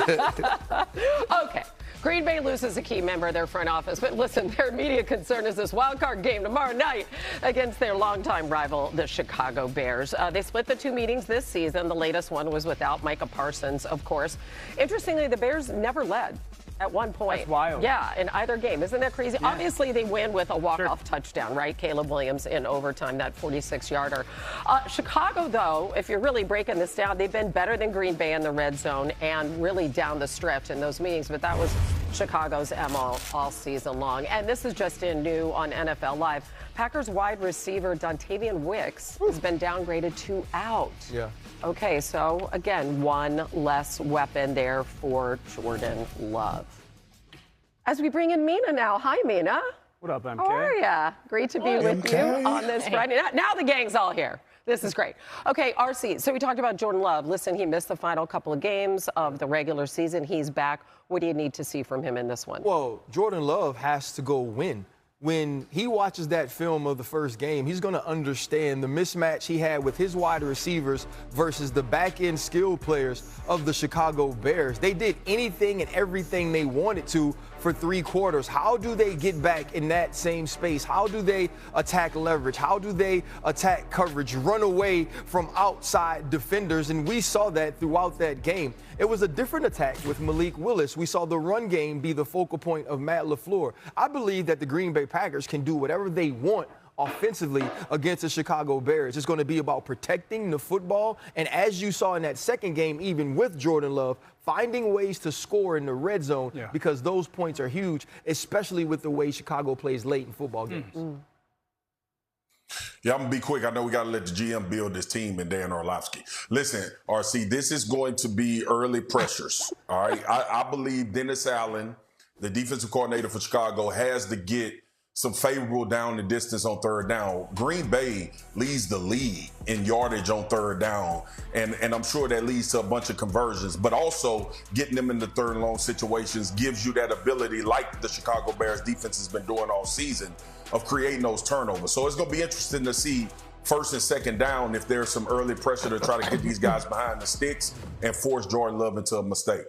Okay. Green Bay loses a key member of their front office, but listen, their immediate concern is this wild card game tomorrow night against their longtime rival, the Chicago Bears. They split the two meetings this season. The latest one was without Micah Parsons, of course. Interestingly, the Bears never led at one point. That's wild. Yeah, in either game. Isn't that crazy? Yeah. Obviously, they win with a walk-off touchdown, right? Caleb Williams in overtime, that 46-yarder. Chicago, though, if you're really breaking this down, they've been better than Green Bay in the red zone and really down the stretch in those meetings. But that was Chicago's MO all season long. And this is just in new on NFL Live. Packers wide receiver Dontavian Wicks has been downgraded to out. Yeah. Okay, so again, one less weapon there for Jordan Love. As we bring in Mina now. Hi, Mina. What up, MK? How are ya? Great to be with you on this Friday. Now the gang's all here. This is great. Okay, RC, so we talked about Jordan Love. Listen, he missed the final couple of games of the regular season. He's back. What do you need to see from him in this one? Well, Jordan Love has to go win. When he watches that film of the first game, he's going to understand the mismatch he had with his wide receivers versus the back-end skill players of the Chicago Bears. They did anything and everything they wanted to for 3 quarters. How do they get back in that same space? How do they attack leverage? How do they attack coverage, run away from outside defenders? And we saw that throughout that game. It was a different attack with Malik Willis. We saw the run game be the focal point of Matt LaFleur. I believe that the Green Bay Packers can do whatever they want offensively against the Chicago Bears. It's going to be about protecting the football. And as you saw in that second game, even with Jordan Love, finding ways to score in the red zone because those points are huge, especially with the way Chicago plays late in football games. Yeah, I'm going to be quick. I know we got to let the GM build this team and Dan Orlovsky. Listen, RC, this is going to be early pressures, all right? I believe Dennis Allen, the defensive coordinator for Chicago, has to get some favorable down the distance on third down. Green Bay leads the league in yardage on third down, and I'm sure that leads to a bunch of conversions, but also getting them in the third and long situations gives you that ability, like the Chicago Bears defense has been doing all season, of creating those turnovers. So it's going to be interesting to see first and second down if there's some early pressure to try to get these guys behind the sticks and force Jordan Love into a mistake.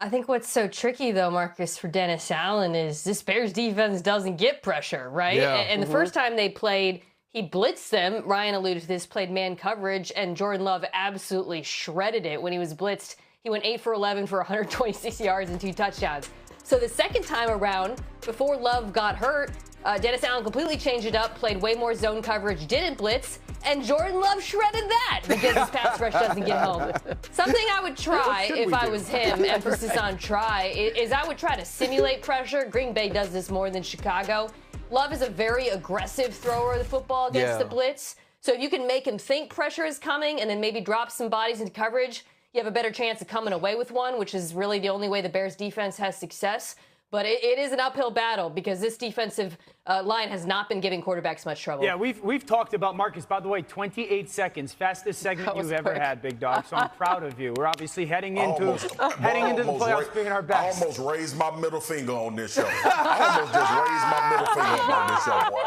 I think what's so tricky, though, Marcus, for Dennis Allen is this Bears defense doesn't get pressure, right? Yeah. And the first time they played, he blitzed them. Ryan alluded to this, played man coverage, and Jordan Love absolutely shredded it when he was blitzed. He went 8 for 11 for 126 yards and 2 touchdowns. So the second time around, before Love got hurt, Dennis Allen completely changed it up, played way more zone coverage, didn't blitz, and Jordan Love shredded that because his pass rush doesn't get home. Something I would try if I was him, emphasis on try, is I would try to simulate pressure. Green Bay does this more than Chicago. Love is a very aggressive thrower of the football against the blitz. So if you can make him think pressure is coming and then maybe drop some bodies into coverage, you have a better chance of coming away with one, which is really the only way the Bears defense has success. But it is an uphill battle because this defensive line has not been giving quarterbacks much trouble. Yeah, we've talked about Marcus. By the way, 28 seconds, fastest segment you've ever had, big dog. So I'm proud of you. We're obviously heading into the playoffs, being our best. I almost raised my middle finger on this show. I almost just raised my middle finger on this show, boy.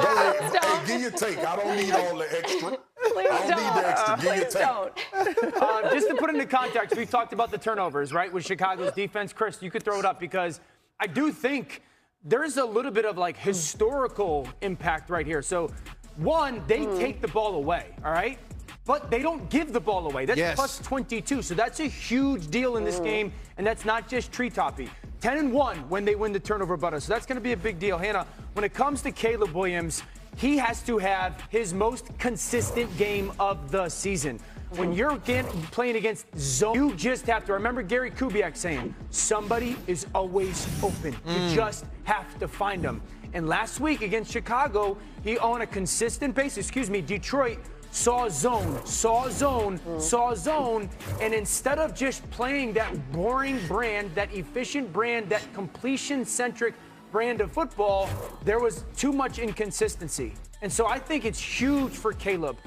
Hey, give your take. I don't need all the extra. Please I don't need the extra. Give your take. Just to put into context, we've talked about the turnovers, right, with Chicago's defense. Chris, you could throw it up because I do think there's a little bit of like historical impact right here. So, one, they take the ball away, all right? But they don't give the ball away. That's plus 22. So that's a huge deal in this game, and that's not just treetoppy. 10-1 when they win the turnover battle. So that's going to be a big deal. Hannah, when it comes to Caleb Williams, he has to have his most consistent game of the season. When you're playing against zone, you just have to remember Gary Kubiak saying, somebody is always open. You just have to find them. And last week against Chicago, he on a consistent basis, Detroit saw zone, and instead of just playing that boring brand, that efficient brand, that completion-centric brand of football, there was too much inconsistency. And so I think it's huge for Caleb.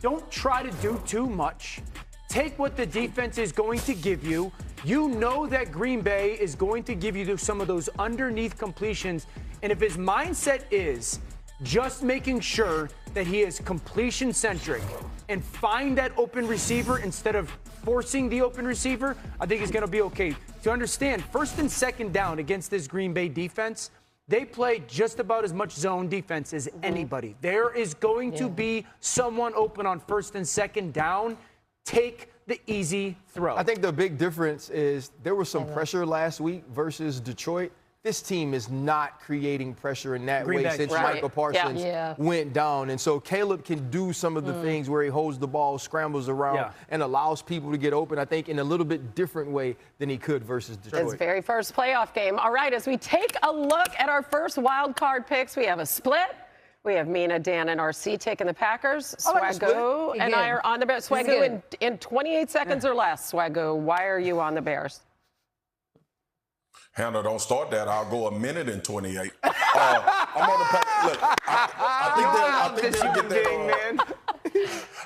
Don't try to do too much. Take what the defense is going to give you. You know that Green Bay is going to give you some of those underneath completions. And if his mindset is just making sure that he is completion-centric and find that open receiver instead of forcing the open receiver, I think he's going to be okay. To understand, first and second down against this Green Bay defense, they play just about as much zone defense as anybody. There is going to be someone open on first and second down. Take the easy throw. I think the big difference is there was some pressure last week versus Detroit. This team is not creating pressure in that way since Michael Parsons went down. And so Caleb can do some of the things where he holds the ball, scrambles around, and allows people to get open, I think, in a little bit different way than he could versus Detroit. His very first playoff game. All right, as we take a look at our first wild card picks, we have a split. We have Mina, Dan, and RC taking the Packers. Swagoo and I are on the Bears. Swagoo in 28 seconds or less. Swagoo, why are you on the Bears? Hannah, don't start that. I'll go a minute and 28. I'm on the pack. Look, I think they'll get that.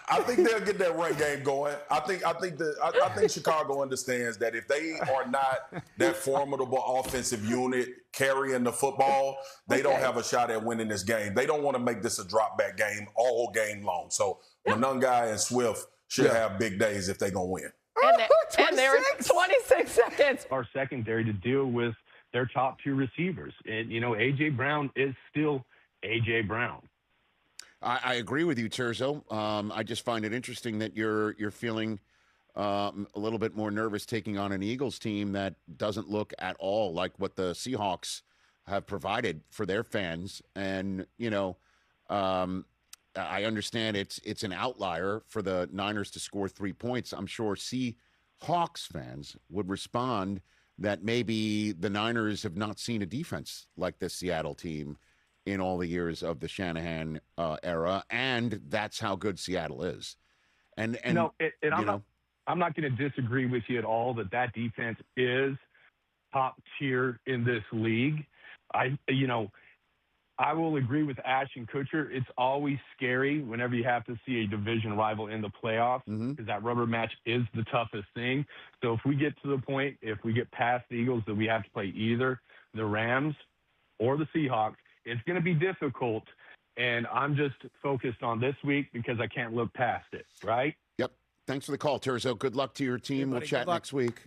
I think they'll get that run game going. I think Chicago understands that if they are not that formidable offensive unit carrying the football, they don't have a shot at winning this game. They don't want to make this a drop back game all game long. So Monungai and Swift should have big days if they're gonna win. And they're 26 seconds. Our secondary to deal with their top two receivers. And, A.J. Brown is still A.J. Brown. I agree with you, Terzo. I just find it interesting that you're feeling a little bit more nervous taking on an Eagles team that doesn't look at all like what the Seahawks have provided for their fans. And, I understand it's an outlier for the Niners to score 3 points. I'm sure Seahawks fans would respond that maybe the Niners have not seen a defense like this Seattle team in all the years of the Shanahan era, and that's how good Seattle is. And I'm not going to disagree with you at all that defense is top tier in this league. I will agree with Ash and Kutcher. It's always scary whenever you have to see a division rival in the playoffs because that rubber match is the toughest thing. So if we get to the point, if we get past the Eagles, that we have to play either the Rams or the Seahawks, it's going to be difficult. And I'm just focused on this week because I can't look past it, right? Yep. Thanks for the call, Terzo. Good luck to your team. We'll chat next week.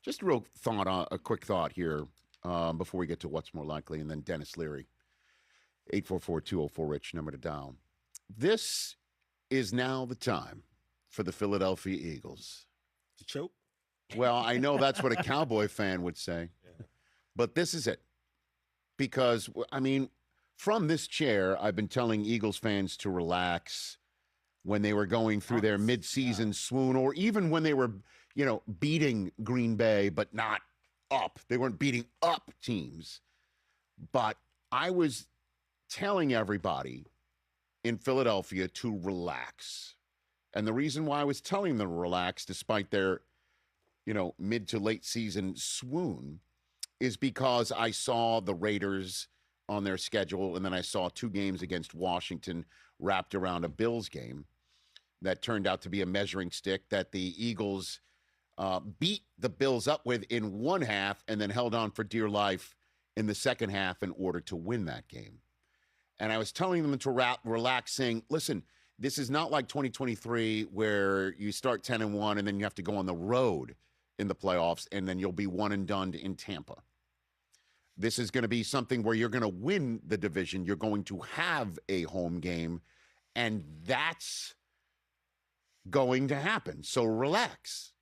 Just a quick thought here before we get to what's more likely, and then Dennis Leary. 844-204-RICH, number to dial. This is now the time for the Philadelphia Eagles. To choke? Well, I know that's what a Cowboy fan would say, but this is it. Because, from this chair, I've been telling Eagles fans to relax when they were going through their midseason swoon, or even when they were, beating Green Bay, but not up. They weren't beating up teams. But I was telling everybody in Philadelphia to relax. And the reason why I was telling them to relax, despite their, mid to late season swoon, is because I saw the Raiders on their schedule, and then I saw 2 games against Washington wrapped around a Bills game that turned out to be a measuring stick that the Eagles beat the Bills up with in one half and then held on for dear life in the second half in order to win that game. And I was telling them to relax, saying, listen, this is not like 2023 where you start 10-1 and then you have to go on the road in the playoffs and then you'll be one and done in Tampa. This is going to be something where you're going to win the division. You're going to have a home game, and that's going to happen. So relax.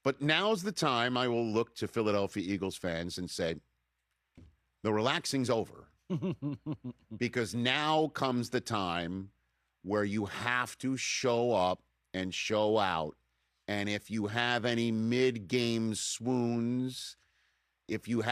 But now's the time I will look to Philadelphia Eagles fans and say, the relaxing's over. Because now comes the time where you have to show up and show out. And if you have any mid-game swoons, if you have